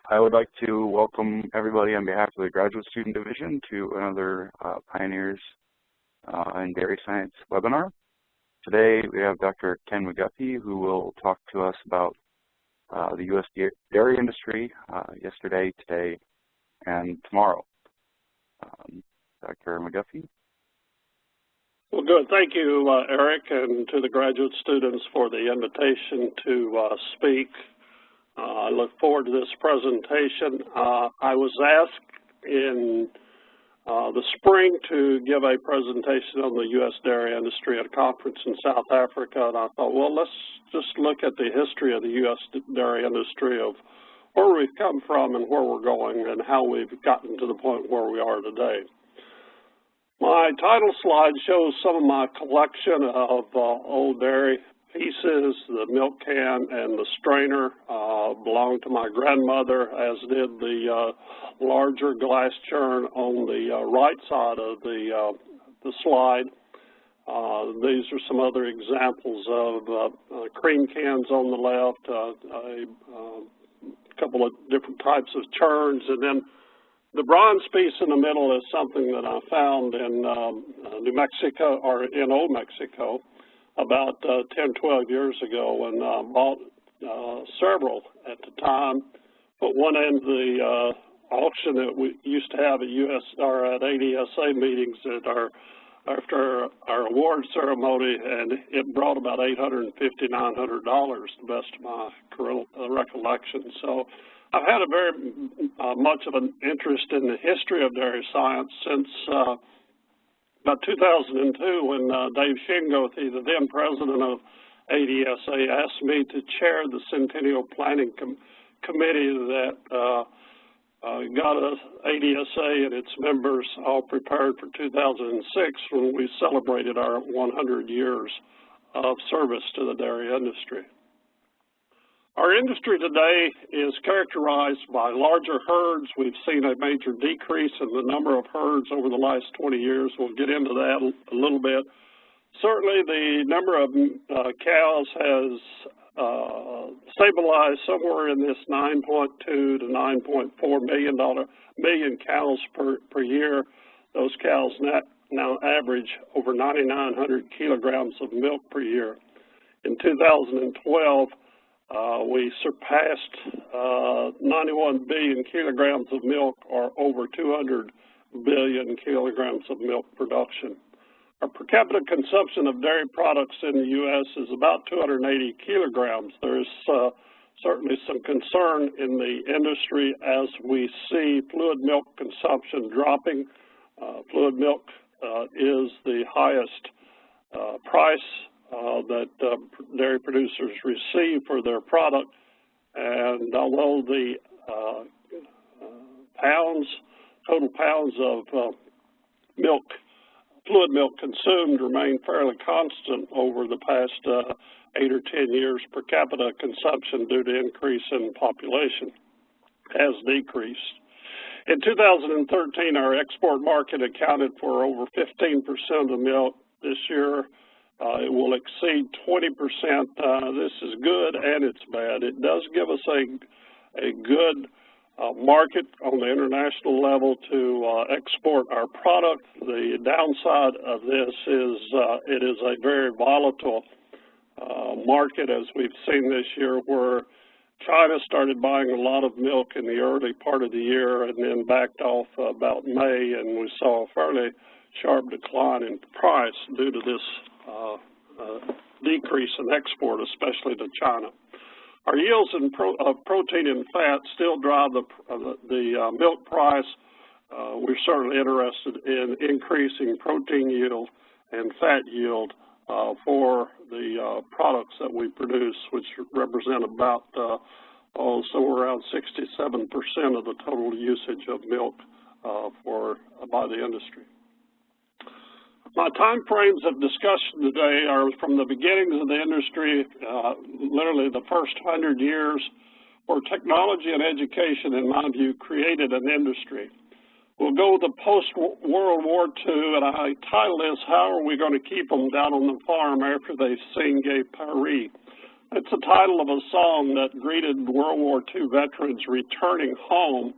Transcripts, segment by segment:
I would like to welcome everybody on behalf of the Graduate Student Division to another Pioneers in Dairy Science webinar. Today we have Dr. Ken McGuffey, who will talk to us about the U.S. dairy industry yesterday, today, and tomorrow. Dr. McGuffey. Well, good. Thank you, Eric, and to the graduate students for the invitation to speak. I look forward to this presentation. I was asked in the spring to give a presentation on the U.S. dairy industry at a conference in South Africa, and I thought, well, let's just look at the history of the U.S. dairy industry, of where we've come from and where we're going and how we've gotten to the point where we are today. My title slide shows some of my collection of old dairy pieces. The milk can and the strainer belonged to my grandmother, as did the larger glass churn on the right side of the slide. These are some other examples of cream cans on the left, a couple of different types of churns, and then the bronze piece in the middle is something that I found in New Mexico, or in Old Mexico, about 10, 12 years ago, and bought several at the time. Put one in the auction that we used to have at at ADSA meetings after our award ceremony, and it brought about $850, $900, the best of my recollection. So I've had a very much of an interest in the history of dairy science since about 2002, when Dave Shingothi, the then president of ADSA, asked me to chair the Centennial Planning Committee that got ADSA and its members all prepared for 2006, when we celebrated our 100 years of service to the dairy industry. Our industry today is characterized by larger herds. We've seen a major decrease in the number of herds over the last 20 years. We'll get into that a little bit. Certainly the number of cows has stabilized somewhere in this 9.2 to 9.4 million cows per year. Those cows now average over 9,900 kilograms of milk per year. In 2012, we surpassed 91 billion kilograms of milk, or over 200 billion kilograms of milk production. Our per capita consumption of dairy products in the U.S. is about 280 kilograms. There is certainly some concern in the industry as we see fluid milk consumption dropping. Fluid milk is the highest price that dairy producers receive for their product, and although the total pounds of fluid milk consumed remain fairly constant over the past 8 or 10 years, per capita consumption, due to increase in population, has decreased. In 2013, our export market accounted for over 15% of the milk. This year, it will exceed 20%. This is good and it's bad. It does give us a good market on the international level to export our product. The downside of this is it is a very volatile market, as we've seen this year, where China started buying a lot of milk in the early part of the year and then backed off about May, and we saw a fairly sharp decline in price due to this decrease in export, especially to China. Our yields of protein and fat still drive the milk price. We're certainly interested in increasing protein yield and fat yield for the products that we produce, which represent about somewhere around 67% of the total usage of milk by the industry. My time frames of discussion today are from the beginnings of the industry, literally the first 100 years, where technology and education, in my view, created an industry. We'll go to post-World War II, and I title this, "How Are We Going to Keep Them Down on the Farm After They've Seen Gay Paris?" It's the title of a song that greeted World War II veterans returning home.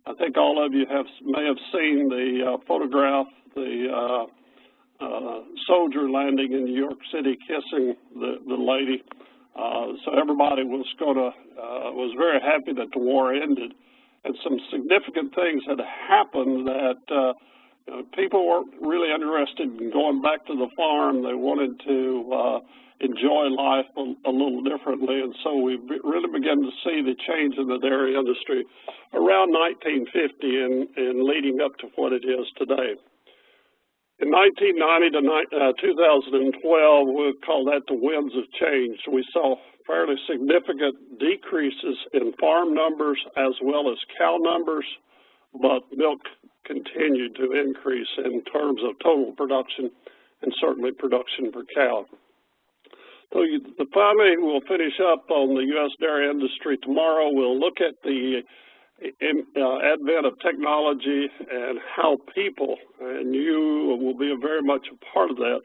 I think all of you may have seen the photograph, the soldier landing in New York City kissing the lady. So everybody was very happy that the war ended, and some significant things had happened that people weren't really interested in going back to the farm. They wanted to enjoy life a little differently, and so we really began to see the change in the dairy industry around 1950 and leading up to what it is today. In 1990 to 2012, we'll call that the winds of change. We saw fairly significant decreases in farm numbers as well as cow numbers, but milk continued to increase in terms of total production and certainly production per cow. So finally, we'll finish up on the U.S. dairy industry tomorrow. We'll look at the advent of technology and how people, and you will be very much a part of that,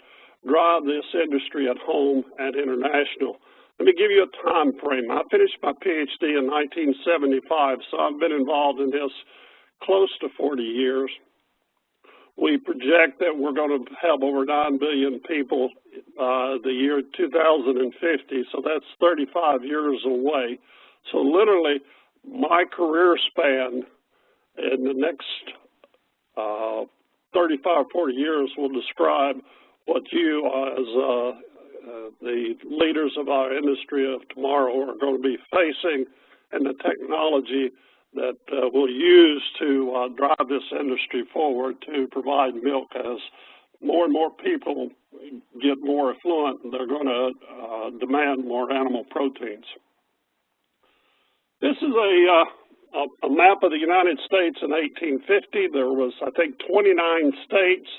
drive this industry at home and international. Let me give you a time frame. I finished my PhD in 1975, so I've been involved in this close to 40 years. We project that we're going to have over 9 billion people the year 2050, so that's 35 years away. So literally, my career span in the next 35, 40 years will describe what you as the leaders of our industry of tomorrow are going to be facing, and the technology that we'll use to drive this industry forward to provide milk. As more and more people get more affluent, they're going to demand more animal proteins. This is a map of the United States in 1850. There was, I think, 29 states.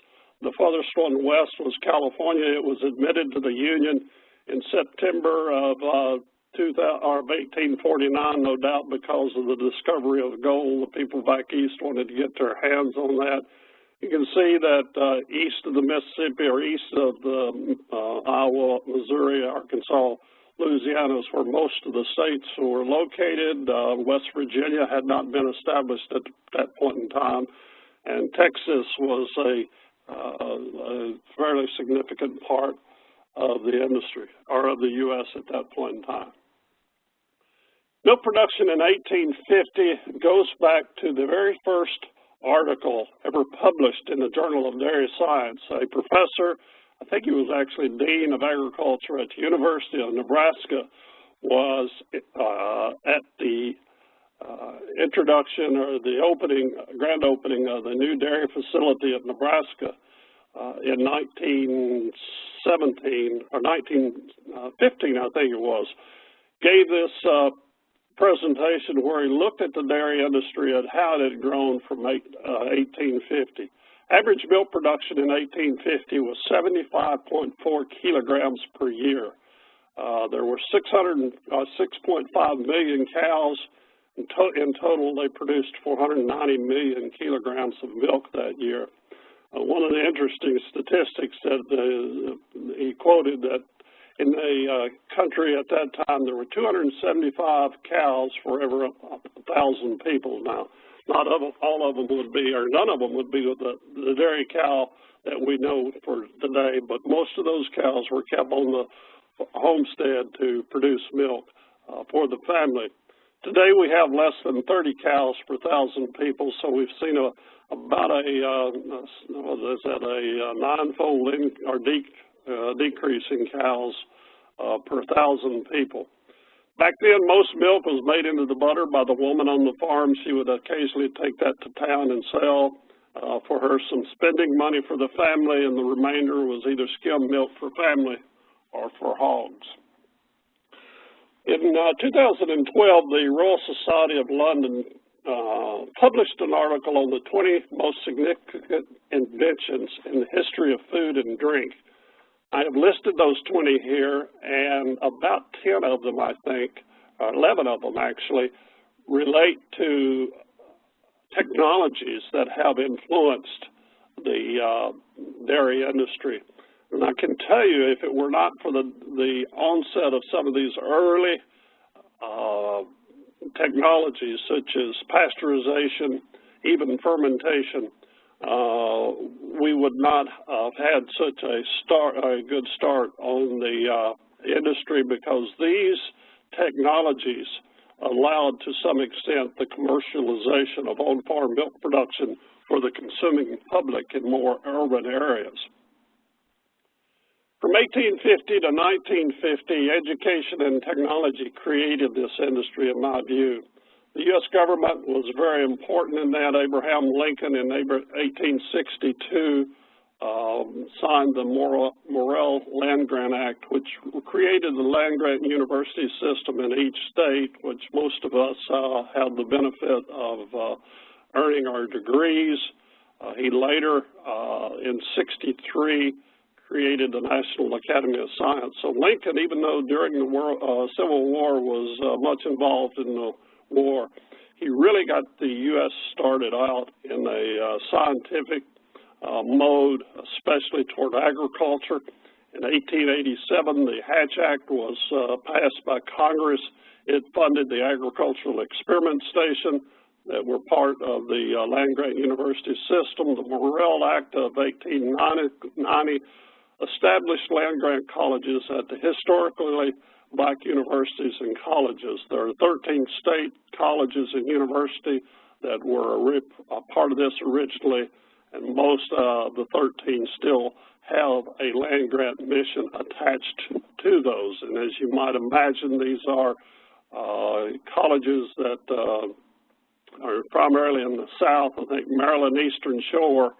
The farthest one west was California. It was admitted to the Union in September of 1849, no doubt because of the discovery of gold. The people back east wanted to get their hands on that. You can see that east of the Mississippi, or east of the Iowa, Missouri, Arkansas, Louisiana is where most of the states were located. West Virginia had not been established at that point in time, and Texas was a fairly significant part of the industry, or of the U.S. at that point in time. Milk production in 1850 goes back to the very first article ever published in the Journal of Dairy Science. A professor, I think he was actually Dean of Agriculture at the University of Nebraska, was at the introduction or the grand opening of the new dairy facility at Nebraska in 1917 or 1915, I think it was. Gave this presentation where he looked at the dairy industry and how it had grown from 1850. Average milk production in 1850 was 75.4 kilograms per year. There were 6.5 million cows. In total, they produced 490 million kilograms of milk that year. One of the interesting statistics that he quoted that in the country at that time, there were 275 cows for every 1,000 people. Now, not all of them would be, or none of them would be the dairy cow that we know for today, but most of those cows were kept on the homestead to produce milk for the family. Today we have less than 30 cows per 1,000 people, so we've seen about a ninefold decrease in cows per 1,000 people. Back then, most milk was made into the butter by the woman on the farm. She would occasionally take that to town and sell for her some spending money for the family, and the remainder was either skim milk for family or for hogs. In 2012, the Royal Society of London published an article on the 20 most significant inventions in the history of food and drink. I have listed those 20 here, and about 10 of them, I think, 11 of them actually, relate to technologies that have influenced the dairy industry. And I can tell you, if it were not for the onset of some of these early technologies, such as pasteurization, even fermentation, we would not have had such a good start on the industry, because these technologies allowed, to some extent, the commercialization of on-farm milk production for the consuming public in more urban areas. From 1850 to 1950, education and technology created this industry, in my view. The U.S. government was very important in that. Abraham Lincoln in 1862 signed the Morrill Land Grant Act, which created the land grant university system in each state, which most of us had the benefit of earning our degrees. He later, in '63, created the National Academy of Science. So Lincoln, even though during the Civil War was much involved in the war, he really got the U.S. started out in a scientific mode, especially toward agriculture. In 1887, the Hatch Act was passed by Congress. It funded the Agricultural Experiment Station that were part of the Land Grant University system. The Morrill Act of 1890 established land grant colleges at the historically black universities and colleges. There are 13 state colleges and universities that were a part of this originally, and most of the 13 still have a land grant mission attached to those. And as you might imagine, these are colleges that are primarily in the South. I think Maryland Eastern Shore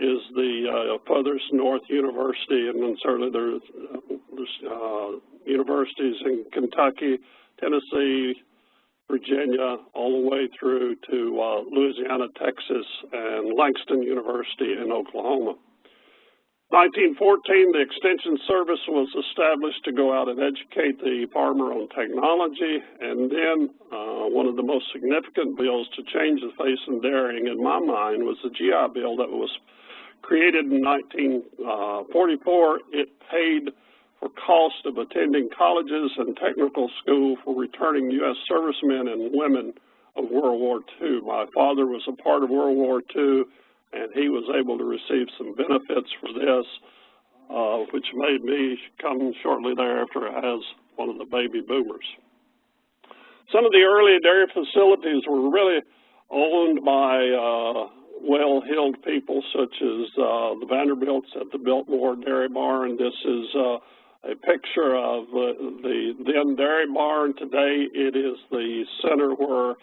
is the furthest north university, and then certainly there's universities in Kentucky, Tennessee, Virginia, all the way through to Louisiana, Texas, and Langston University in Oklahoma. 1914, the Extension Service was established to go out and educate the farmer on technology, and then one of the most significant bills to change the face of dairying, in my mind, was the GI Bill that was created in 1944. It paid for cost of attending colleges and technical school for returning U.S. servicemen and women of World War II. My father was a part of World War II, and he was able to receive some benefits for this, which made me come shortly thereafter as one of the baby boomers. Some of the early dairy facilities were really owned by well-heeled people, such as the Vanderbilts at the Biltmore Dairy Barn. This is a picture of the then dairy barn. Today it is the center where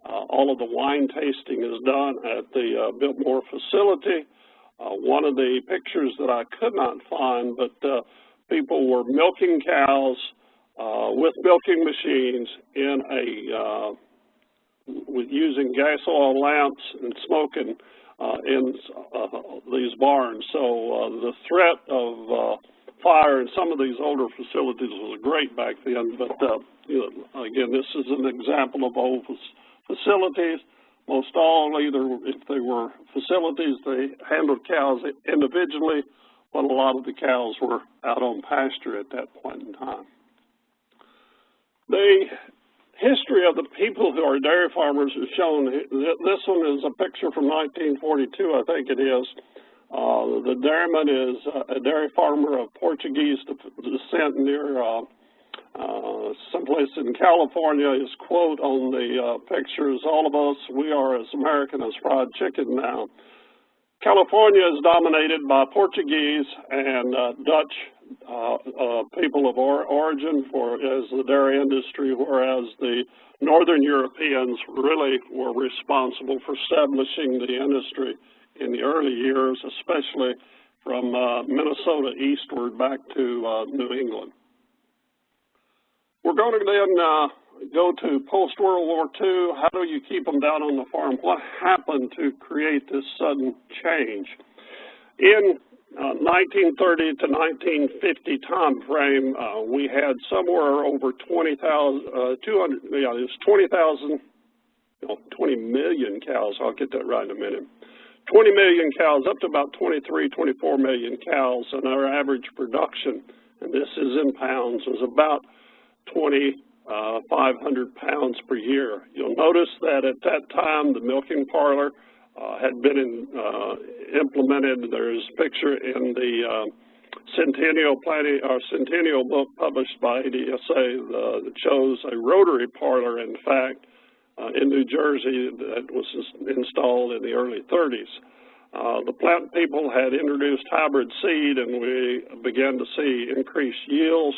all of the wine tasting is done at the Biltmore facility. One of the pictures that I could not find, but people were milking cows with milking machines in using gas oil lamps and smoking in these barns. So the threat of fire in some of these older facilities was great back then, but again, this is an example of old facilities. Most all, either if they were facilities, they handled cows individually, but a lot of the cows were out on pasture at that point in time. The history of the people who are dairy farmers is shown. This one is a picture from 1942, I think it is. The dairyman is a dairy farmer of Portuguese descent near someplace in California. His quote on the picture is, "All of us, we are as American as fried chicken now." California is dominated by Portuguese and Dutch people of origin as the dairy industry, whereas the Northern Europeans really were responsible for establishing the industry in the early years, especially from Minnesota eastward back to New England. We're going to then go to post-World War II. How do you keep them down on the farm? What happened to create this sudden change? In 1930 to 1950 time frame, we had somewhere over 20 million cows. I'll get that right in a minute. 20 million cows, up to about 23, 24 million cows, and our average production, and this is in pounds, was about 2,500 pounds per year. You'll notice that at that time, the milking parlor had been implemented. There's a picture in the Centennial book published by ADSA that shows a rotary parlor, in fact, in New Jersey that was installed in the early 30s. The plant people had introduced hybrid seed, and we began to see increased yields.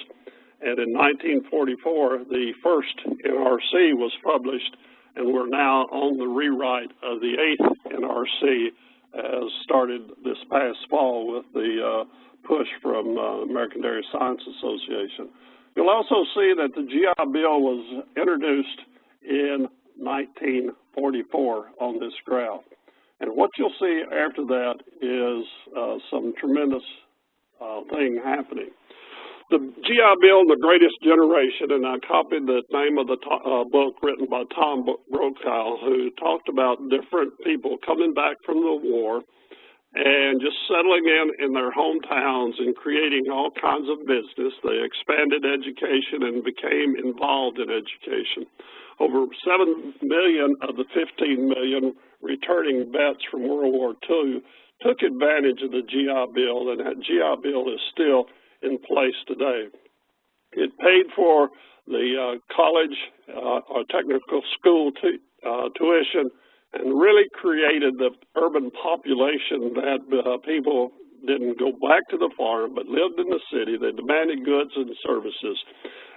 And in 1944, the first NRC was published, and we're now on the rewrite of the 8th NRC, as started this past fall with the push from American Dairy Science Association. You'll also see that the GI Bill was introduced in 1944 on this graph. And what you'll see after that is some tremendous thing happening. The GI Bill, The Greatest Generation, and I copied the name of the book written by Tom Brokaw, who talked about different people coming back from the war and just settling in their hometowns and creating all kinds of business. They expanded education and became involved in education. Over 7 million of the 15 million returning vets from World War II took advantage of the GI Bill, and that GI Bill is still in place today. It paid for the college or technical school tuition, and really created the urban population that people didn't go back to the farm but lived in the city. They demanded goods and services.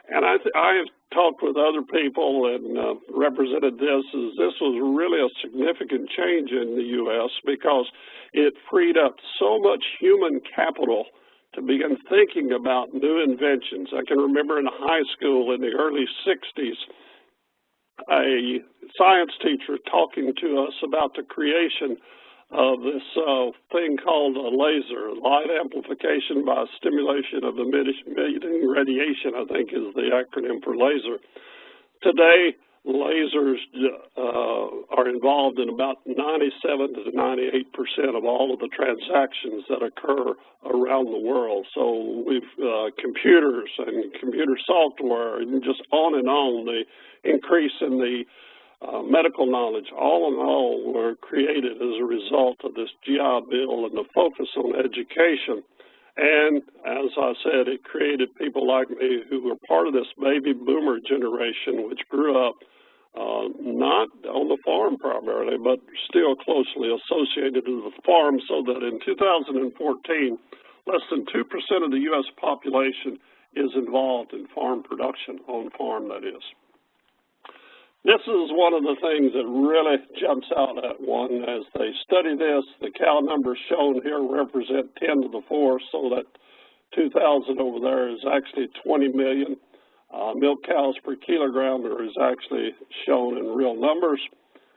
And I have talked with other people and represented this was really a significant change in the U.S. because it freed up so much human capital to begin thinking about new inventions. I can remember in high school in the early 60s, a science teacher talking to us about the creation of this thing called a laser, light amplification by stimulation of emitting radiation, I think is the acronym for laser. Today, lasers are involved in about 97 to 98% of all of the transactions that occur around the world. So we've computers and computer software and just on, the increase in the medical knowledge, all in all, were created as a result of this GI Bill and the focus on education. And as I said, it created people like me who were part of this baby boomer generation, which grew up not on the farm primarily, but still closely associated with the farm, so that in 2014, less than 2% of the U.S. population is involved in farm production, on farm that is. This is one of the things that really jumps out at one as they study this. The cow numbers shown here represent 10 to the 4, so that 2,000 over there is actually 20 million. Milk cows per kilogram is actually shown in real numbers.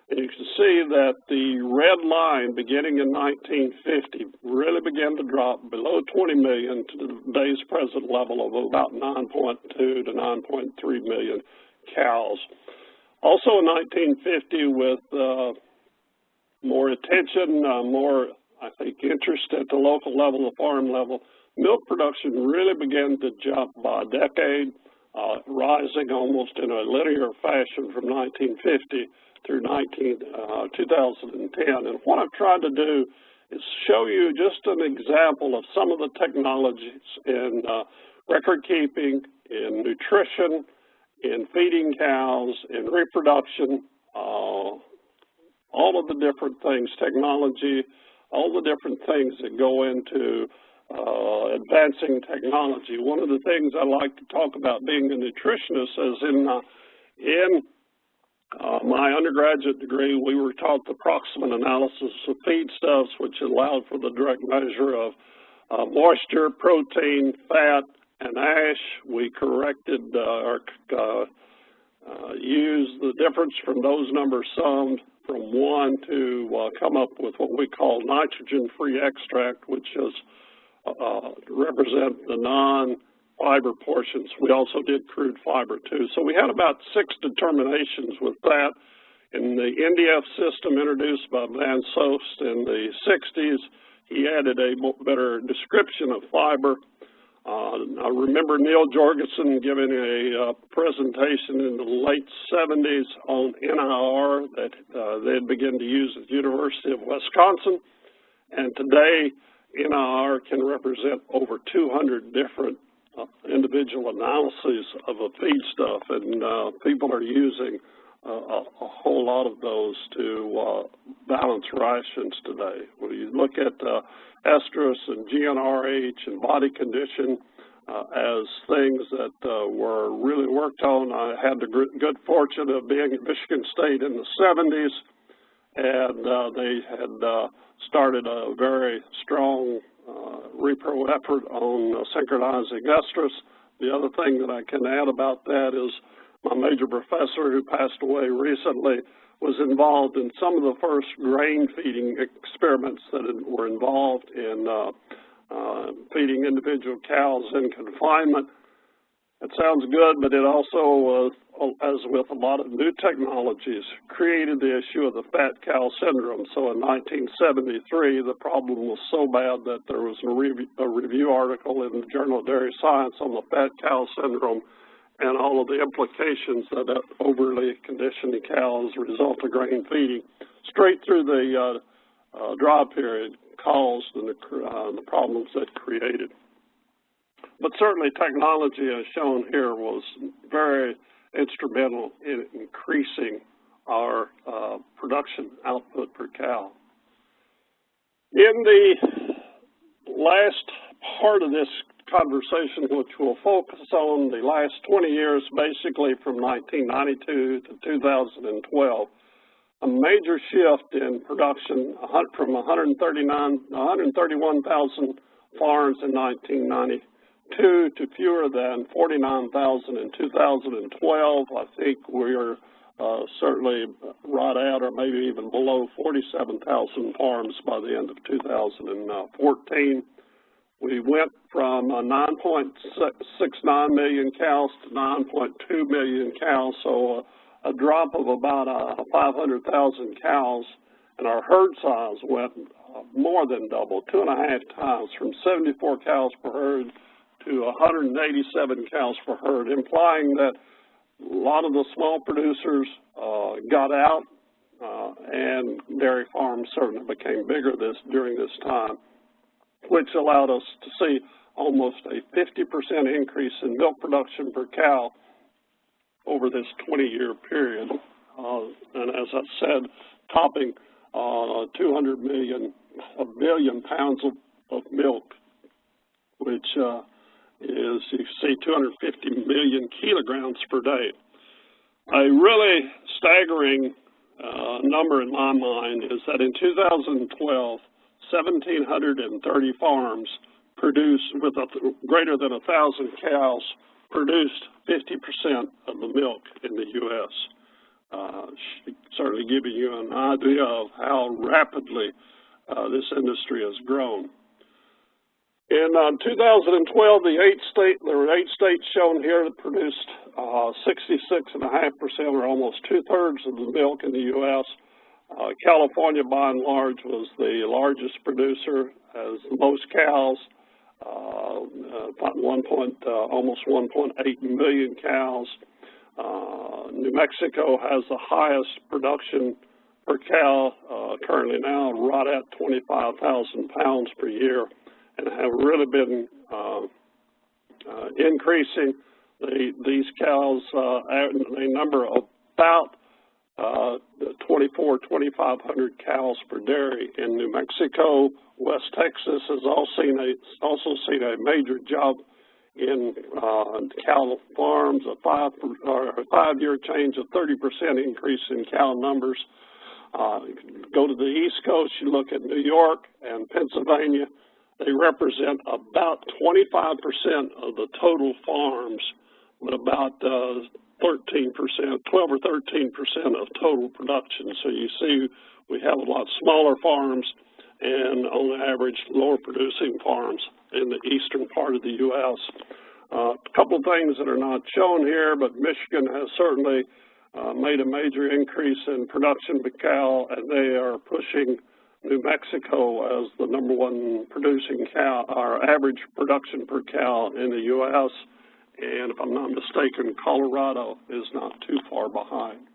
And you can see that the red line beginning in 1950 really began to drop below 20 million to today's present level of about 9.2 to 9.3 million cows. Also in 1950, with more attention, more, I think, interest at the local level, the farm level, milk production really began to jump by a decade, rising almost in a linear fashion from 1950 through 2010. And what I've tried to do is show you just an example of some of the technologies in record keeping, in nutrition, in feeding cows, in reproduction, all of the different things, technology, all the different things that go into advancing technology. One of the things I like to talk about being a nutritionist is in my undergraduate degree, we were taught the proximate analysis of feedstuffs, which allowed for the direct measure of moisture, protein, fat, and ash. We corrected used the difference from those numbers summed from 1 to come up with what we call nitrogen-free extract, which is represent the non-fiber portions. We also did crude fiber too. So we had about 6 determinations with that. In the NDF system introduced by Van Soest in the 60s, he added a better description of fiber. I remember Neil Jorgensen giving a presentation in the late 70s on NIR that they had begun to use at the University of Wisconsin. And today, NIR can represent over 200 different individual analyses of a feedstuff, and people are using a whole lot of those to balance rations today. When you look at estrus and GnRH and body condition as things that were really worked on, I had the good fortune of being at Michigan State in the 70s, and they had started a very strong repro effort on synchronizing estrus. The other thing that I can add about that is my major professor, who passed away recently, was involved in some of the first grain feeding experiments that were involved in feeding individual cows in confinement. It sounds good, but it also, as with a lot of new technologies, created the issue of the fat cow syndrome. So in 1973, the problem was so bad that there was a review article in the Journal of Dairy Science on the fat cow syndrome and all of the implications that overly conditioning cows result of grain feeding straight through the dry period caused and the problems that created. But certainly technology, as shown here, was very instrumental in increasing our production output per cow. In the last part of this conversation, which will focus on the last 20 years, basically from 1992 to 2012, a major shift in production from 131,000 farms in 1992 to fewer than 49,000 in 2012. I think we're certainly right at or maybe even below 47,000 farms by the end of 2014. We went from 9.69 million cows to 9.2 million cows, so a drop of about 500,000 cows, and our herd size went more than double, 2.5 times, from 74 cows per herd to 187 cows per herd, implying that a lot of the small producers got out, and dairy farms certainly became bigger during this time, which allowed us to see almost a 50% increase in milk production per cow over this 20-year period. And as I said, topping 200 million, a billion pounds of milk, which is, you see, 250 million kilograms per day. A really staggering number in my mind is that in 2012, 1,730 farms produced with greater than 1,000 cows produced 50% of the milk in the U.S. Certainly giving you an idea of how rapidly this industry has grown. In 2012, there were 8 states shown here that produced 66.5%, or almost 2/3 of the milk in the U.S. California, by and large, was the largest producer, has the most cows, almost 1.8 million cows. New Mexico has the highest production per cow currently now, right at 25,000 pounds per year, and have really been increasing these cows. They number about 2,500 cows per dairy in New Mexico. West Texas has also seen a major jump in cow farms, a 5-year change, a 30% increase in cow numbers. Go to the East Coast, you look at New York and Pennsylvania, they represent about 25% of the total farms, but about 12 or 13% of total production. So you see we have a lot smaller farms and on average lower producing farms in the eastern part of the U.S. A couple things that are not shown here, but Michigan has certainly made a major increase in production per cow, and they are pushing New Mexico as the #1 producing cow, our average production per cow in the U.S., and if I'm not mistaken, Colorado is not too far behind.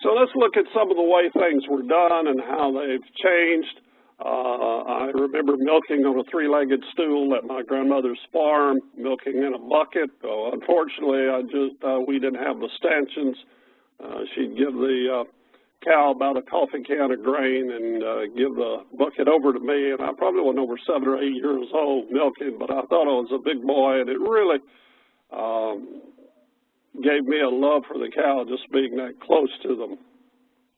So let's look at some of the way things were done and how they've changed. I remember milking on a 3-legged stool at my grandmother's farm, milking in a bucket. Unfortunately, we didn't have the stanchions. She'd give the cow about a coffee can of grain and give the bucket over to me, and I probably wasn't over 7 or 8 years old milking, but I thought I was a big boy, and it really gave me a love for the cow just being that close to them.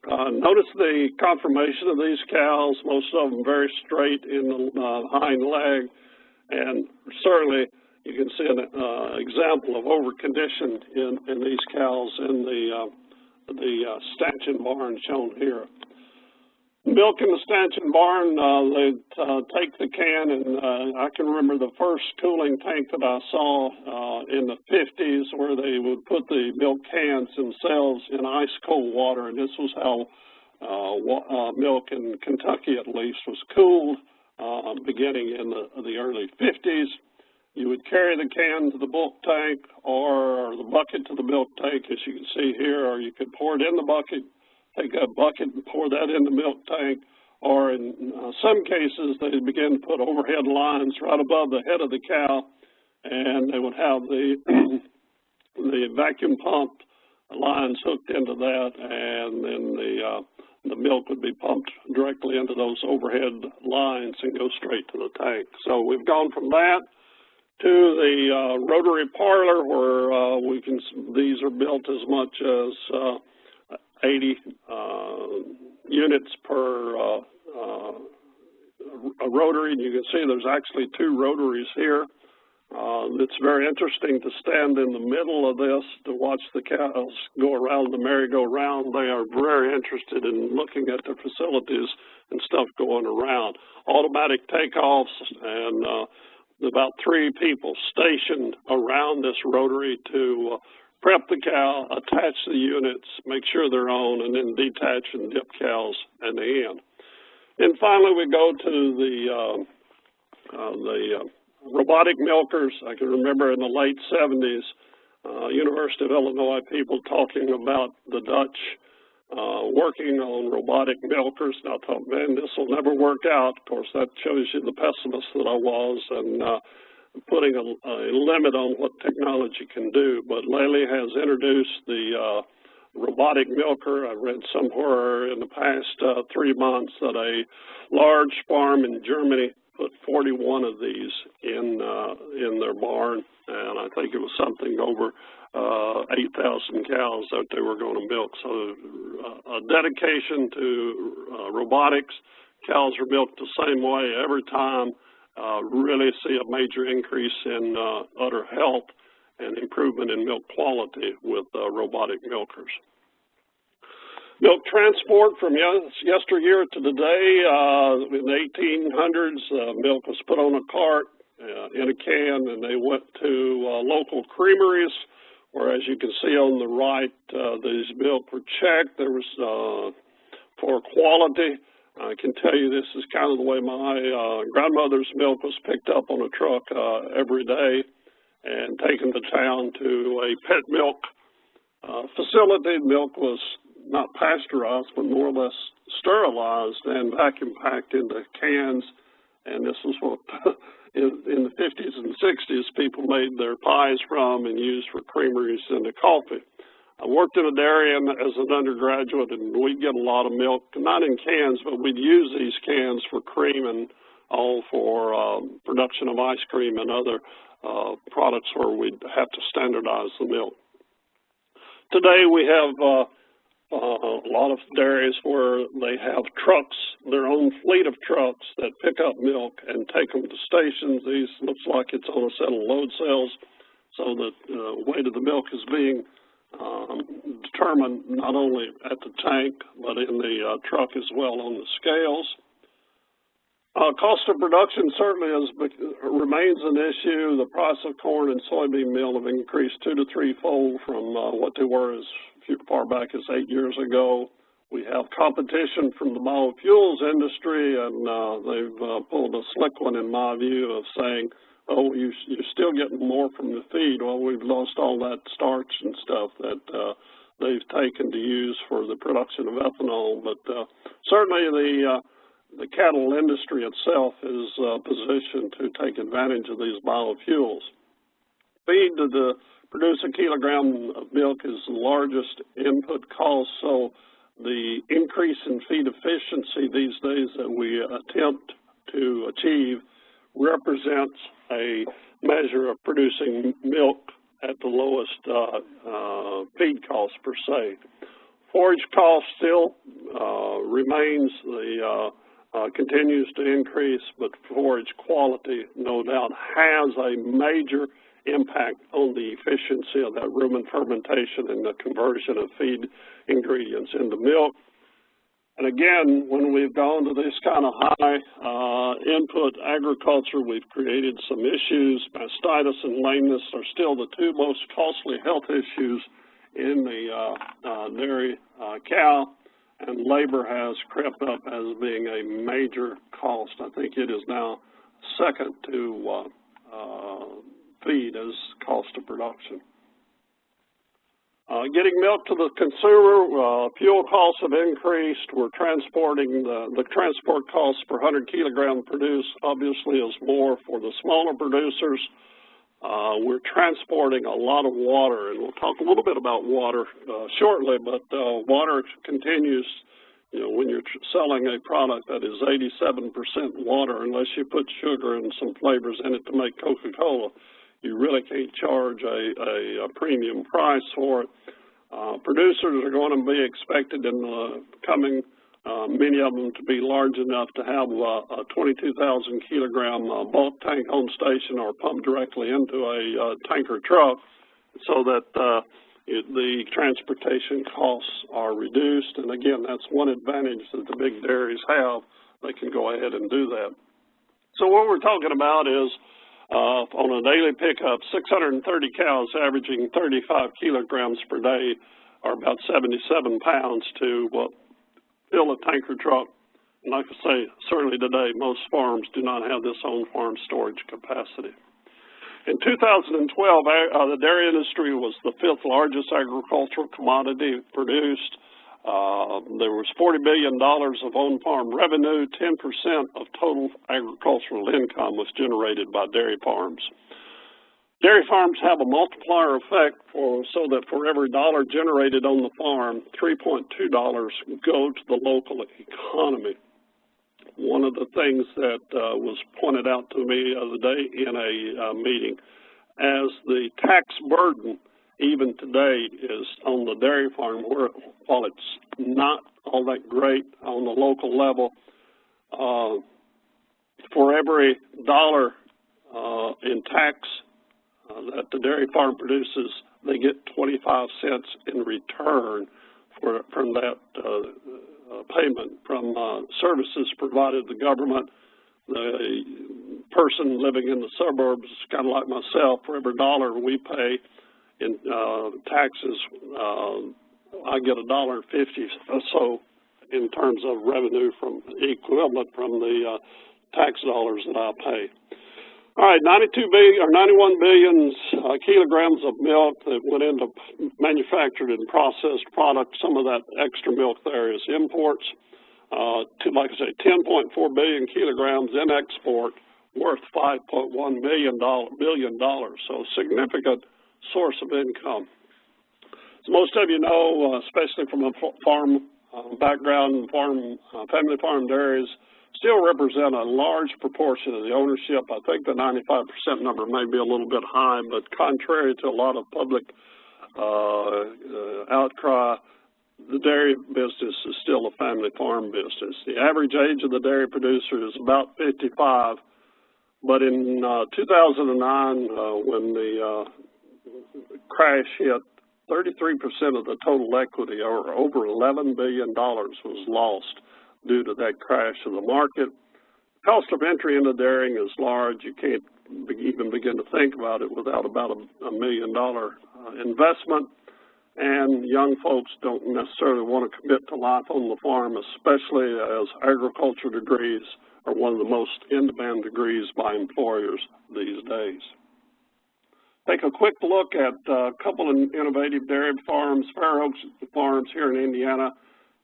Notice the conformation of these cows, most of them very straight in the hind leg, and certainly you can see an example of over-condition in these cows in the stanchion barn shown here. Milk in the stanchion barn, they'd take the can, and I can remember the first cooling tank that I saw in the 50s where they would put the milk cans themselves in ice cold water, and this was how milk in Kentucky at least was cooled beginning in the early 50s. You would carry the can to the milk tank or the bucket to the milk tank, as you can see here, or you could pour it in the bucket, take a bucket and pour that in the milk tank, or in some cases they began to put overhead lines right above the head of the cow, and they would have the vacuum pump lines hooked into that, and then the milk would be pumped directly into those overhead lines and go straight to the tank. So we've gone from that to the rotary parlor, where these are built as much as 80 units per a rotary, and you can see there's actually 2 rotaries here. It's very interesting to stand in the middle of this to watch the cows go around the merry-go-round. They are very interested in looking at their facilities and stuff going around. Automatic takeoffs, and about 3 people stationed around this rotary to prep the cow, attach the units, make sure they're on, and then detach and dip cows in the end. And finally, we go to the robotic milkers. I can remember in the late 70s, University of Illinois people talking about the Dutch working on robotic milkers. And I thought, man, this will never work out. Of course, that shows you the pessimist that I was, and putting a limit on what technology can do. But Lely has introduced the robotic milker. I read somewhere in the past 3 months that a large farm in Germany put 41 of these in their barn, and I think it was something over 8,000 cows that they were going to milk. So a dedication to robotics. Cows are milked the same way every time. Really see a major increase in udder health and improvement in milk quality with robotic milkers. Milk transport from yesteryear to today. In the 1800s, milk was put on a cart in a can, and they went to local creameries, where, as you can see on the right, these milk were checked. There was for quality. I can tell you this is kind of the way my grandmother's milk was picked up on a truck every day and taken to town to a pet milk facility. Milk was not pasteurized, but more or less sterilized and vacuum packed into cans. And this is what in the 50s and 60s people made their pies from and used for creameries and the coffee. I worked in a dairy as an undergraduate, and we'd get a lot of milk, not in cans, but we'd use these cans for cream and all for production of ice cream and other products where we'd have to standardize the milk. Today we have a lot of dairies where they have trucks, their own fleet of trucks that pick up milk and take them to stations. These looks like it's on a set of load cells, so that the weight of the milk is being determined not only at the tank, but in the truck as well on the scales. Cost of production certainly remains an issue. The price of corn and soybean meal have increased 2 to 3-fold from what they were as far back as 8 years ago. We have competition from the biofuels industry, and they've pulled a slick one in my view of saying, oh, you're still getting more from the feed. Well, we've lost all that starch and stuff that they've taken to use for the production of ethanol. But certainly the cattle industry itself is positioned to take advantage of these biofuels. Feed to produce a kilogram of milk is the largest input cost, so the increase in feed efficiency these days that we attempt to achieve represents a measure of producing milk at the lowest feed cost per se. Forage cost still remains continues to increase, but forage quality, no doubt, has a major impact on the efficiency of that rumen fermentation and the conversion of feed ingredients into milk. And again, when we've gone to this kind of high input agriculture, we've created some issues. Mastitis and lameness are still the two most costly health issues in the dairy cow, and labor has crept up as being a major cost. I think it is now second to feed as cost of production. Getting milk to the consumer, fuel costs have increased. We're transporting the transport costs per 100 kilograms produced obviously is more for the smaller producers. We're transporting a lot of water, and we'll talk a little bit about water shortly, but water continues, you know, when you're selling a product that is 87% water, unless you put sugar and some flavors in it to make Coca-Cola, you really can't charge a premium price for it. Producers are going to be expected in the coming, many of them to be large enough to have a 22,000 kilogram bulk tank on station or pumped directly into a tanker truck so that the transportation costs are reduced. And again, that's one advantage that the big dairies have. They can go ahead and do that. So what we're talking about is on a daily pickup, 630 cows averaging 35 kilograms per day, or about 77 pounds to fill a tanker truck. And like I say, certainly today, most farms do not have this on-farm storage capacity. In 2012, the dairy industry was the 5th largest agricultural commodity produced. There was $40 billion of on-farm revenue. 10% of total agricultural income was generated by dairy farms. Dairy farms have a multiplier effect so that for every dollar generated on the farm, $3.2 go to the local economy. One of the things that was pointed out to me the other day in a meeting, as the tax burden even today is on the dairy farm, where while it's not all that great on the local level, for every dollar in tax that the dairy farm produces, they get 25 cents in return from that payment from services provided to the government. The person living in the suburbs, kind of like myself, for every dollar we pay in taxes, I get $1.50 or so in terms of revenue from equivalent from the tax dollars that I pay. All right, 91 billion kilograms of milk that went into manufactured and processed products. Some of that extra milk there is imports. Like I say, 10.4 billion kilograms in export, worth $5.1 billion. So significant source of income. As most of you know, especially from a farm background, family farm dairies still represent a large proportion of the ownership. I think the 95% number may be a little bit high, but contrary to a lot of public outcry, the dairy business is still a family farm business. The average age of the dairy producer is about 55, but in 2009, when the crash hit, 33% of the total equity, or over $11 billion, was lost due to that crash of the market. Cost of entry into dairying is large. You can't even begin to think about it without about a $1 million investment. And young folks don't necessarily want to commit to life on the farm, especially as agriculture degrees are one of the most in-demand degrees by employers these days. Take a quick look at a couple of innovative dairy farms. Fair Oaks Farms here in Indiana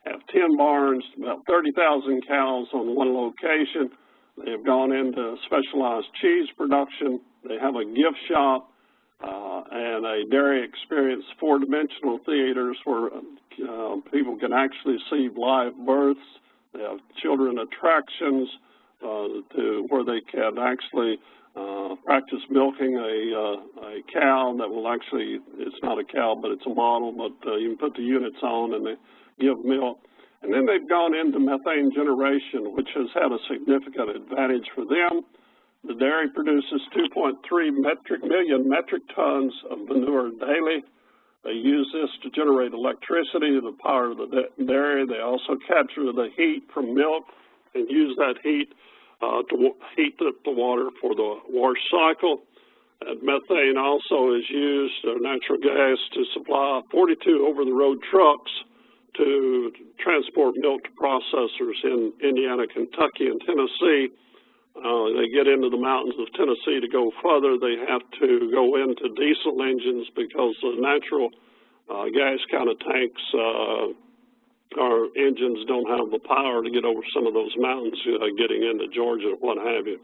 have 10 barns, about 30,000 cows on one location. They have gone into specialized cheese production. They have a gift shop and a dairy experience, four-dimensional theaters where people can actually see live births. They have children attractions to where they can actually practice milking a cow that will actually, it's not a cow, but it's a model, but you can put the units on and they give milk. And then they've gone into methane generation, which has had a significant advantage for them. The dairy produces 2.3 million metric tons of manure daily. They use this to generate electricity to power the dairy. They also capture the heat from milk and use that heat to heat the water for the wash cycle. And methane also is used, natural gas, to supply 42 over-the-road trucks to transport milk to processors in Indiana, Kentucky, and Tennessee. They get into the mountains of Tennessee to go further. They have to go into diesel engines because the natural gas kind of tanks, our engines don't have the power to get over some of those mountains getting into Georgia, what have you.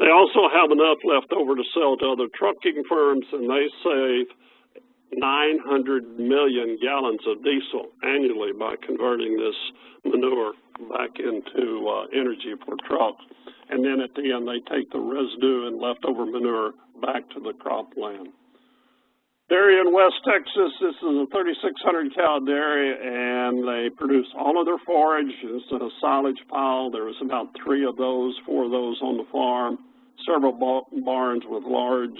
They also have enough left over to sell to other trucking firms, and they save 900 million gallons of diesel annually by converting this manure back into energy for trucks. And then at the end, they take the residue and leftover manure back to the cropland. Dairy in West Texas, this is a 3,600 cow dairy, and they produce all of their forage. It's in a silage pile. There was about 4 of those on the farm. Several barns with large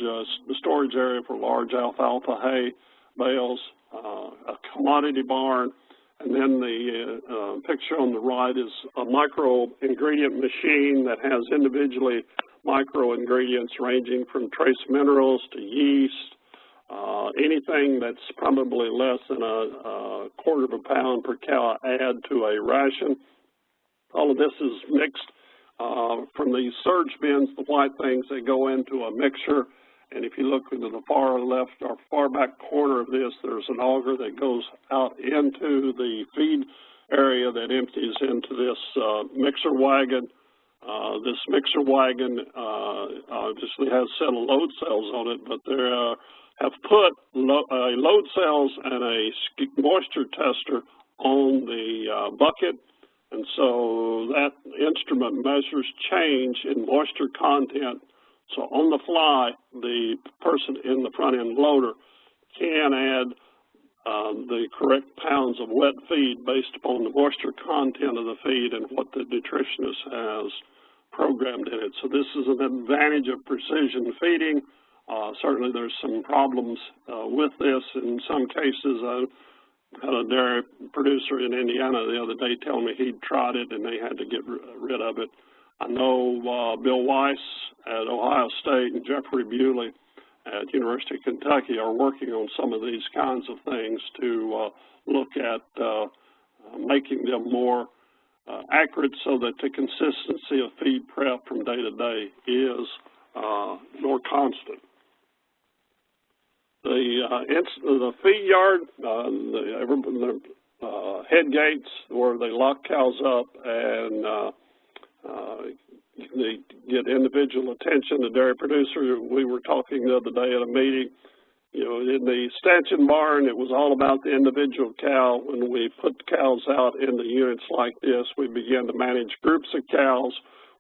storage area for large alfalfa hay bales, a commodity barn, and then the picture on the right is a micro ingredient machine that has individually micro ingredients ranging from trace minerals to yeast, anything that's probably less than a quarter of a pound per cow add to a ration. All of this is mixed from these surge bins, the white things, they go into a mixture. And if you look into the far left or far back corner of this, there's an auger that goes out into the feed area that empties into this mixer wagon. This mixer wagon obviously has a set of load cells on it, but they have put load cells and a moisture tester on the bucket. And so that instrument measures change in moisture content. So on the fly, the person in the front end loader can add the correct pounds of wet feed based upon the moisture content of the feed and what the nutritionist has programmed in it. So this is an advantage of precision feeding. Certainly there's some problems with this. In some cases, I had a dairy producer in Indiana the other day tell me he'd tried it and they had to get rid of it. I know Bill Weiss at Ohio State and Jeffrey Bewley at University of Kentucky are working on some of these kinds of things to look at making them more accurate so that the consistency of feed prep from day to day is more constant. The feed yard, the head gates where they lock cows up and they get individual attention. The dairy producer, we were talking the other day at a meeting, you know, in the stanchion barn, it was all about the individual cow. When we put cows out in the units like this, we began to manage groups of cows.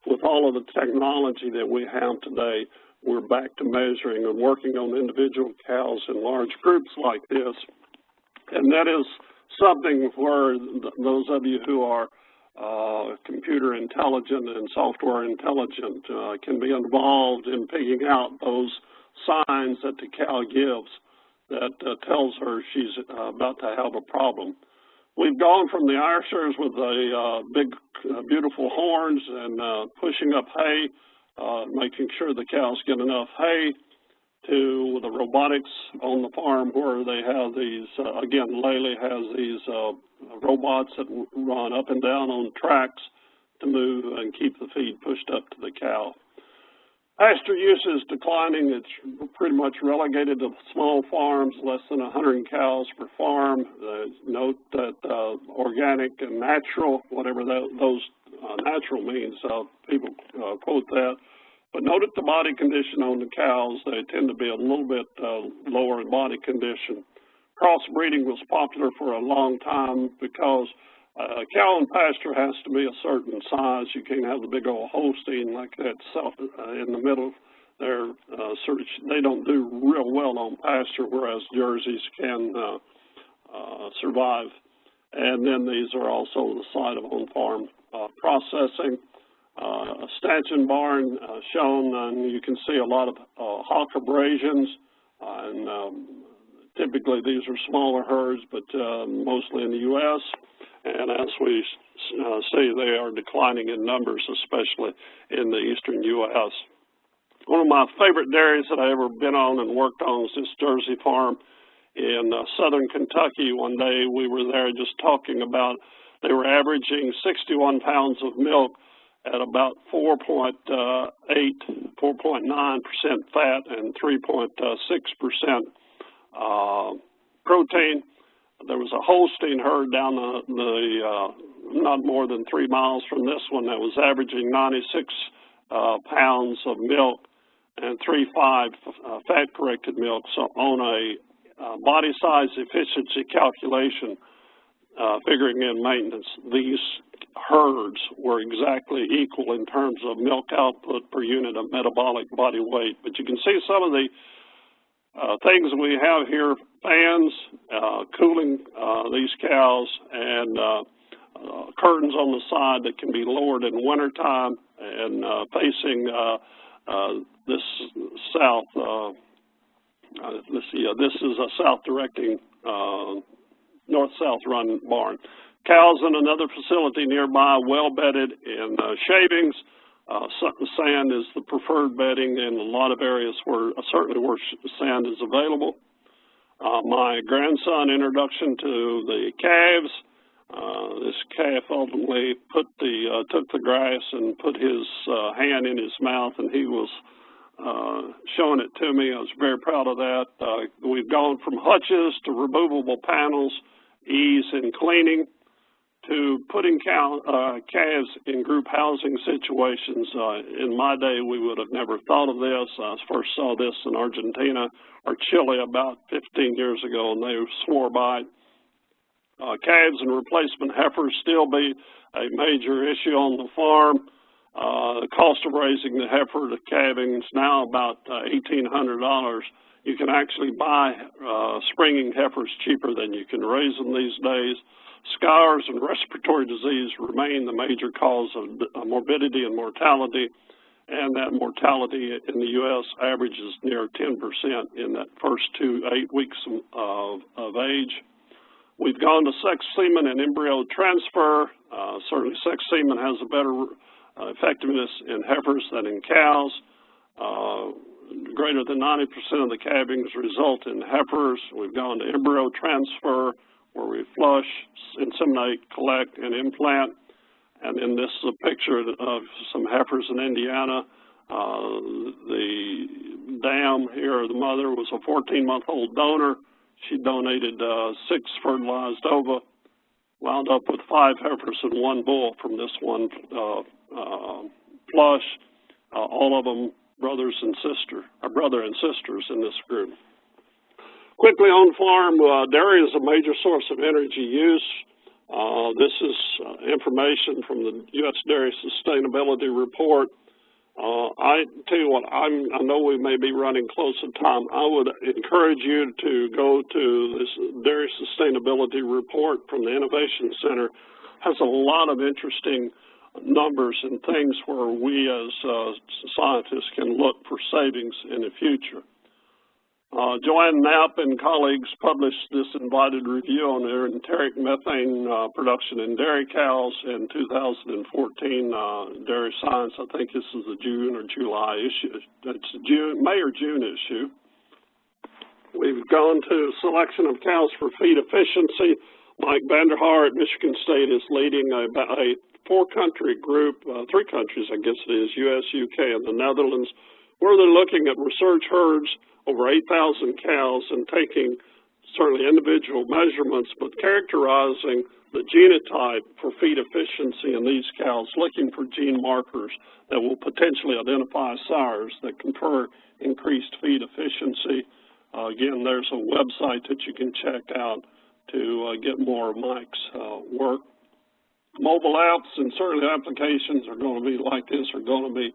With all of the technology that we have today, we're back to measuring and working on individual cows in large groups like this. And that is something where those of you who are computer intelligent and software intelligent can be involved in picking out those signs that the cow gives that tells her she's about to have a problem. We've gone from the Irishers with a big beautiful horns and pushing up hay, making sure the cows get enough hay, to the robotics on the farm where they have these, again, Lely has these robots that run up and down on tracks to move and keep the feed pushed up to the cow. Pasture use is declining. It's pretty much relegated to small farms, less than 100 cows per farm. Note that organic and natural, whatever those natural means, people quote that. But note at the body condition on the cows, they tend to be a little bit lower in body condition. Crossbreeding was popular for a long time because a cow in pasture has to be a certain size. You can't have the big old Holstein like that in the middle. They don't do real well on pasture, whereas Jerseys can survive. And then these are also the site of on-farm processing. A stanchion barn shown, and you can see a lot of hock abrasions, and typically these are smaller herds, but mostly in the U.S., and as we see, they are declining in numbers, especially in the eastern U.S. One of my favorite dairies that I ever been on and worked on is this Jersey farm in southern Kentucky. One day we were there just talking about, they were averaging 61 pounds of milk at about 4.9% fat and 3.6% protein. There was a Holstein herd down not more than 3 miles from this one that was averaging 96 pounds of milk and 3.5 fat-corrected milk. So on a body size efficiency calculation, figuring in maintenance, these herds were exactly equal in terms of milk output per unit of metabolic body weight. But you can see some of the things we have here: fans, cooling these cows, and curtains on the side that can be lowered in wintertime, and facing this south. Let's see, this is a south-directing north-south run barn. Cows in another facility nearby, well bedded in shavings. Sand is the preferred bedding in a lot of areas certainly where sand is available. My grandson introduction to the calves. This calf ultimately took the grass and put his hand in his mouth, and he was showing it to me. I was very proud of that. We've gone from hutches to removable panels, ease in cleaning, to putting calves in group housing situations. In my day, we would have never thought of this. I first saw this in Argentina or Chile about 15 years ago, and they swore by it. Calves and replacement heifers still be a major issue on the farm. The cost of raising the heifer to calving is now about $1,800. You can actually buy springing heifers cheaper than you can raise them these days. Scours and respiratory disease remain the major cause of morbidity and mortality, and that mortality in the U.S. averages near 10% in that first 2 to 8 weeks of age. We've gone to sex semen and embryo transfer. Certainly sex semen has a better effectiveness in heifers than in cows. Greater than 90% of the calvings result in heifers. We've gone to embryo transfer, where we flush, inseminate, collect, and implant. And then this is a picture of some heifers in Indiana. The dam here, the mother, was a 14-month-old donor. She donated 6 fertilized ova, wound up with 5 heifers and 1 bull from this one flush. All of them brother and sisters in this group. Quickly on farm, dairy is a major source of energy use. This is information from the U.S. Dairy Sustainability Report. I tell you what, I know we may be running close to time. I would encourage you to go to this Dairy Sustainability Report from the Innovation Center. It has a lot of interesting numbers and things where we as scientists can look for savings in the future. Joanne Knapp and colleagues published this invited review on enteric methane production in dairy cows in 2014 Dairy Science. I think this is the June or July issue. It's a May or June issue. We've gone to selection of cows for feed efficiency. Mike Vanderhaar at Michigan State is leading a four-country group, three countries I guess it is, U.S., U.K., and the Netherlands, where they're looking at research herds, over 8,000 cows, and taking certainly individual measurements, but characterizing the genotype for feed efficiency in these cows, looking for gene markers that will potentially identify sires that confer increased feed efficiency. Again, there's a website that you can check out to get more of Mike's work. Mobile apps and certainly applications are going to be like this, are going to be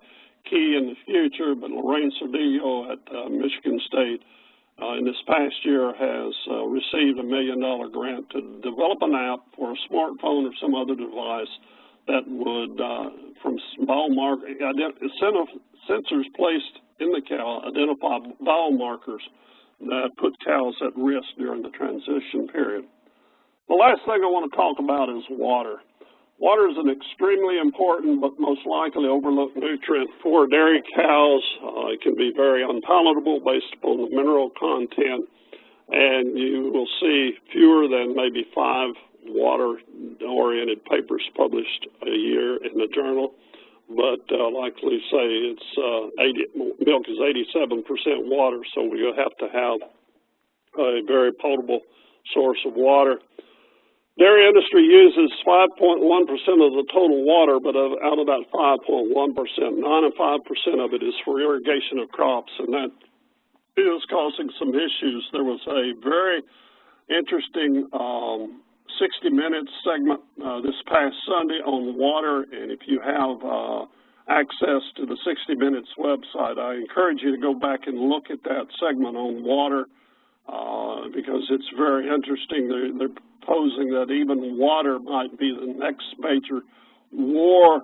key in the future, but Lorraine Cedillo at Michigan State in this past year has received $1 million grant to develop an app for a smartphone or some other device that would, from biomarker, sensors placed in the cow, identify biomarkers that put cows at risk during the transition period. The last thing I want to talk about is water. Water is an extremely important but most likely overlooked nutrient for dairy cows. It can be very unpalatable based upon the mineral content, and you will see fewer than maybe 5 water-oriented papers published a year in the journal. But like we say, milk is 87% water, so we have to have a very potable source of water. Dairy industry uses 5.1% of the total water, but out of that 5.1%, 95% of it is for irrigation of crops, and that is causing some issues. There was a very interesting 60 Minutes segment this past Sunday on water, and if you have access to the 60 Minutes website, I encourage you to go back and look at that segment on water because it's very interesting. They're proposing that even water might be the next major war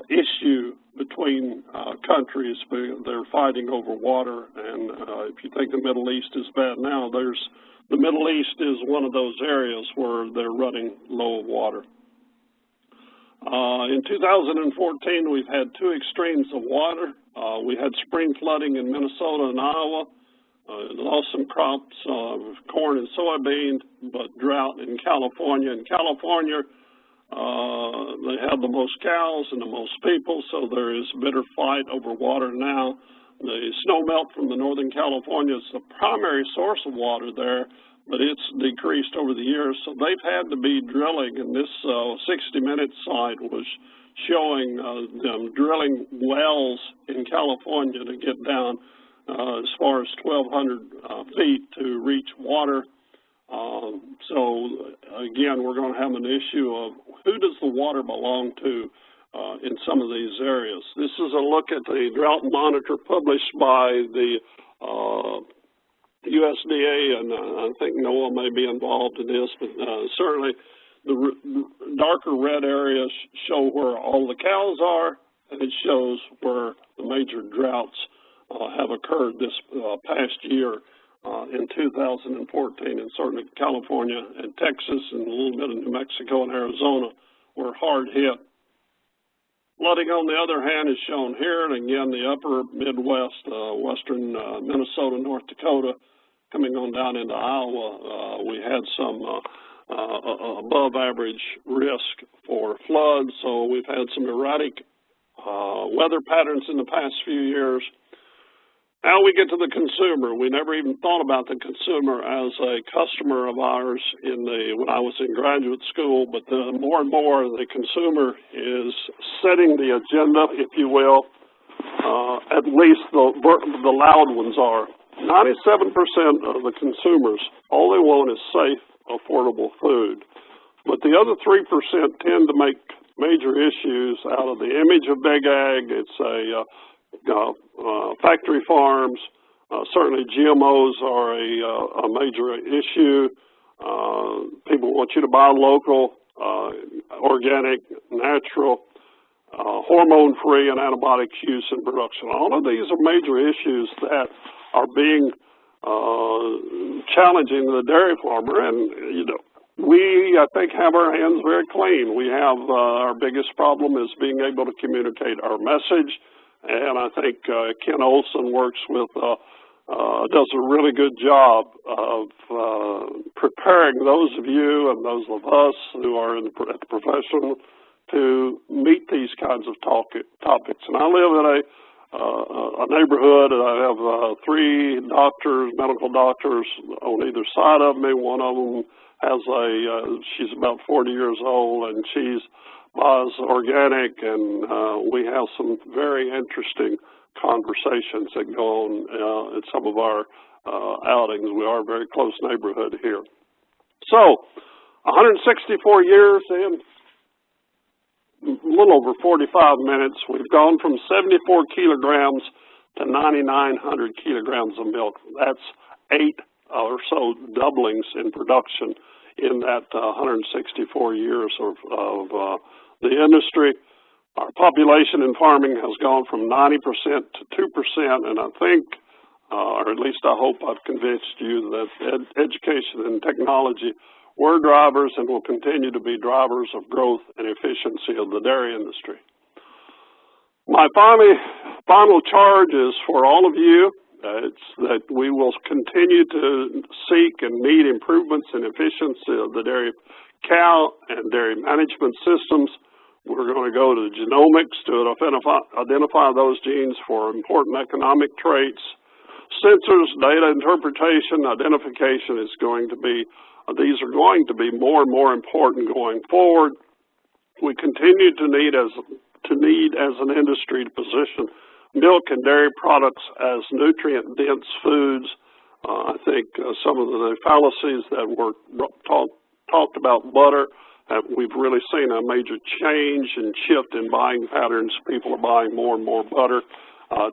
issue between countries. They're fighting over water, and if you think the Middle East is bad now, the Middle East is one of those areas where they're running low of water. In 2014, we've had 2 extremes of water. We had spring flooding in Minnesota and Iowa. Lost some crops of corn and soybean, but drought in California. In California, they have the most cows and the most people, so there is a bitter fight over water now. The snow melt from the Northern California is the primary source of water there, but it's decreased over the years, so they've had to be drilling, and this 60 Minutes site was showing them drilling wells in California to get down as far as 1,200 feet to reach water. So again, we're going to have an issue of who does the water belong to in some of these areas. This is a look at the drought monitor published by the USDA, and I think NOAA may be involved in this, but certainly the darker red areas show where all the cows are, and it shows where the major droughts have occurred this past year in 2014, and certainly California and Texas and a little bit of New Mexico and Arizona were hard hit. Flooding, on the other hand, is shown here, and again, the upper Midwest, western Minnesota, North Dakota, coming on down into Iowa, we had some above average risk for floods, so we've had some erratic weather patterns in the past few years. Now we get to the consumer. We never even thought about the consumer as a customer of ours when I was in graduate school, but more and more the consumer is setting the agenda, if you will. At least the loud ones are. 97% of the consumers, all they want is safe, affordable food. But the other 3% tend to make major issues out of the image of big ag. It's factory farms. Certainly GMOs are a major issue. People want you to buy local, organic, natural, hormone-free, and antibiotic use and production. All of these are major issues that are being challenging the dairy farmer. And, you know, we, I think, have our hands very clean. We have our biggest problem is being able to communicate our message. And I think Ken Olson works with, does a really good job of preparing those of you and those of us who are at the profession to meet these kinds of topics. And I live in a neighborhood, and I have 3 doctors, medical doctors on either side of me. One of them has she's about 40 years old, and she's buys organic, and we have some very interesting conversations that go on at some of our outings. We are a very close neighborhood here. So, 164 years in, a little over 45 minutes, we've gone from 74 kilograms to 9,900 kilograms of milk. That's 8 or so doublings in production in that 164 years of the industry. Our population in farming has gone from 90% to 2%, and I think, or at least I hope I've convinced you that education and technology were drivers and will continue to be drivers of growth and efficiency of the dairy industry. My final charge is for all of you. It's that we will continue to seek and meet improvements in efficiency of the dairy cow and dairy management systems. We're going to go to genomics to identify those genes for important economic traits. Sensors, data interpretation, identification is going to be, these are going to be more and more important going forward. We continue to need as an industry to position milk and dairy products as nutrient-dense foods. I think some of the fallacies that were talked about butter, we've really seen a major change and shift in buying patterns. People are buying more and more butter.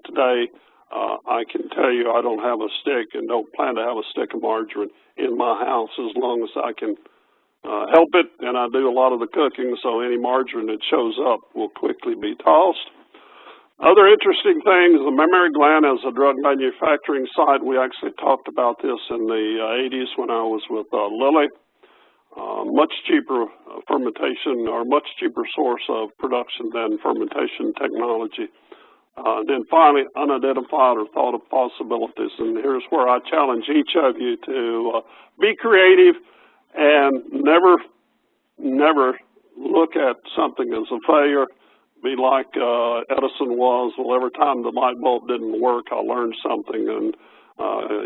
Today, I can tell you I don't have a stick and don't plan to have a stick of margarine in my house as long as I can help it, and I do a lot of the cooking, so any margarine that shows up will quickly be tossed. Other interesting things, the mammary gland as a drug manufacturing site. We actually talked about this in the 80s when I was with Lilly. Much cheaper fermentation, or much cheaper source of production than fermentation technology. Then finally, unidentified or thought of possibilities. And here's where I challenge each of you to be creative and never look at something as a failure. Be like Edison was. Well, every time the light bulb didn't work, I learned something. And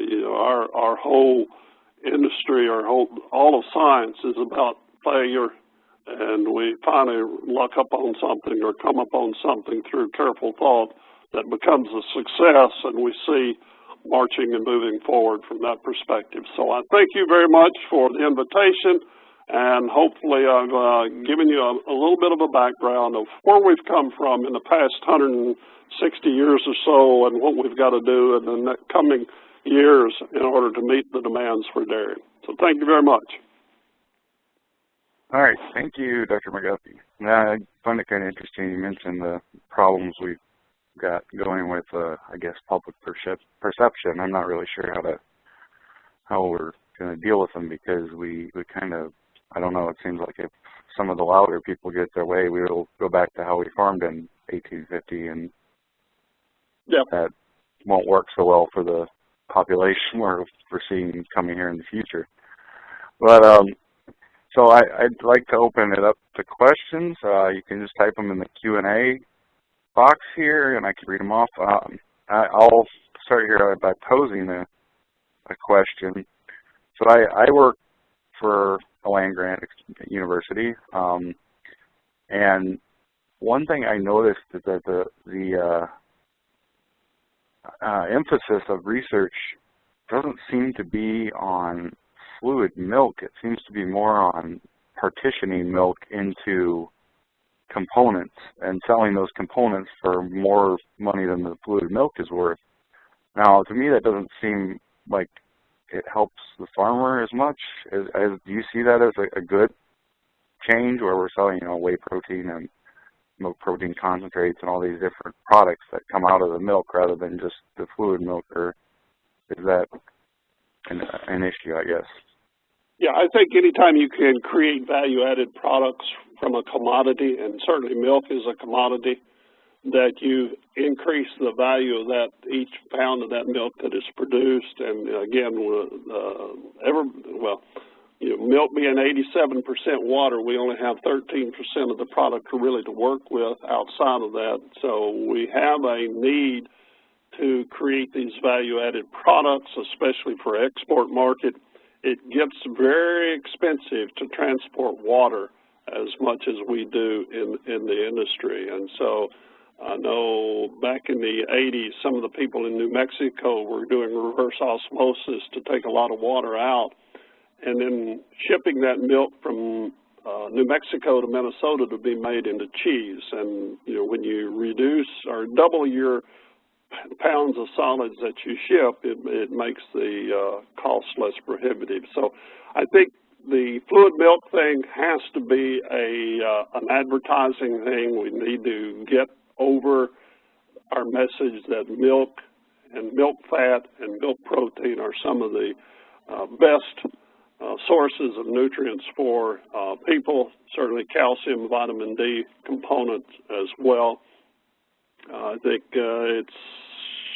you know, our whole industry, all of science is about failure, and we finally luck up on something or come up on something through careful thought that becomes a success, and we see marching and moving forward from that perspective. So I thank you very much for the invitation, and hopefully I've given you a little bit of a background of where we've come from in the past 160 years or so and what we've got to do in the coming years in order to meet the demands for dairy. So thank you very much. All right. Thank you, Dr. McGuffey. I find it kind of interesting you mentioned the problems we've got going with, I guess, public perception. I'm not really sure how we're going to deal with them because we kind of, I don't know, it seems like if some of the louder people get their way, we'll go back to how we farmed in 1850, and yep, that won't work so well for the population we're foreseeing coming here in the future. But so I'd like to open it up to questions. You can just type them in the Q&A box here, and I can read them off. I'll start here by posing a question. So I work for a land grant at university, and one thing I noticed is that the emphasis of research doesn't seem to be on fluid milk. It seems to be more on partitioning milk into components and selling those components for more money than the fluid milk is worth. Now, to me, that doesn't seem like it helps the farmer as much. Do you see that as a good change where we're selling, you know, whey protein and milk protein concentrates and all these different products that come out of the milk rather than just the fluid milk, or is that an issue, I guess. Yeah, I think anytime you can create value-added products from a commodity, and certainly milk is a commodity, that you increase the value of that, each pound of that milk that is produced. And again, milk being 87% water, we only have 13% of the product really to work with outside of that. So we have a need to create these value-added products, especially for export market. It gets very expensive to transport water as much as we do in the industry. And so I know back in the 80s, some of the people in New Mexico were doing reverse osmosis to take a lot of water out, and then shipping that milk from New Mexico to Minnesota to be made into cheese. And when you reduce or double your pounds of solids that you ship, it makes the cost less prohibitive. So I think the fluid milk thing has to be an advertising thing. We need to get over our message that milk and milk fat and milk protein are some of the best sources of nutrients for people, certainly calcium, vitamin D components as well. I think it's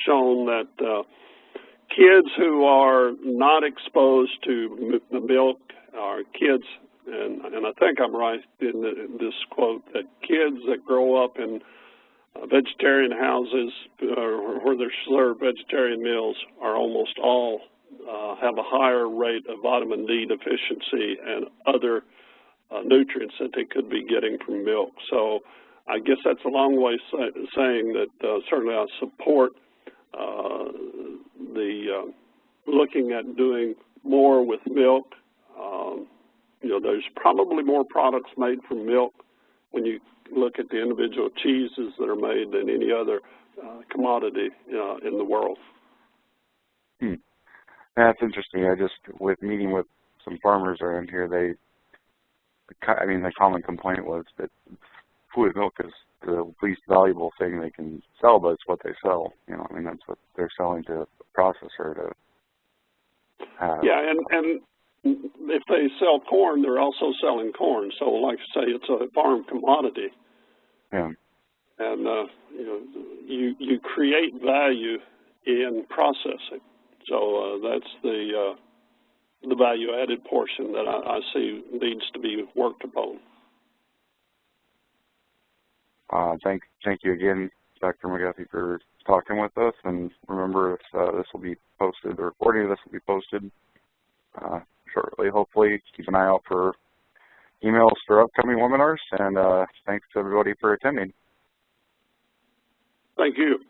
shown that kids who are not exposed to milk are kids, and I think I'm right in this quote, that kids that grow up in vegetarian houses where they're served vegetarian meals are almost all have a higher rate of vitamin D deficiency and other nutrients that they could be getting from milk. So I guess that's a long way saying that certainly I support looking at doing more with milk. There's probably more products made from milk when you look at the individual cheeses that are made than any other commodity in the world. That's interesting. With meeting with some farmers around here, the common complaint was that fluid milk is the least valuable thing they can sell, but it's what they sell. That's what they're selling to a processor to have. Yeah, and if they sell corn, they're also selling corn. So, like I say, it's a farm commodity. Yeah. And you create value in processing. So that's the value-added portion that I see needs to be worked upon. Thank you again, Dr. McGuffey, for talking with us. And remember, this will be posted, the recording of this will be posted shortly. Hopefully, keep an eye out for emails for upcoming webinars. And thanks to everybody for attending. Thank you.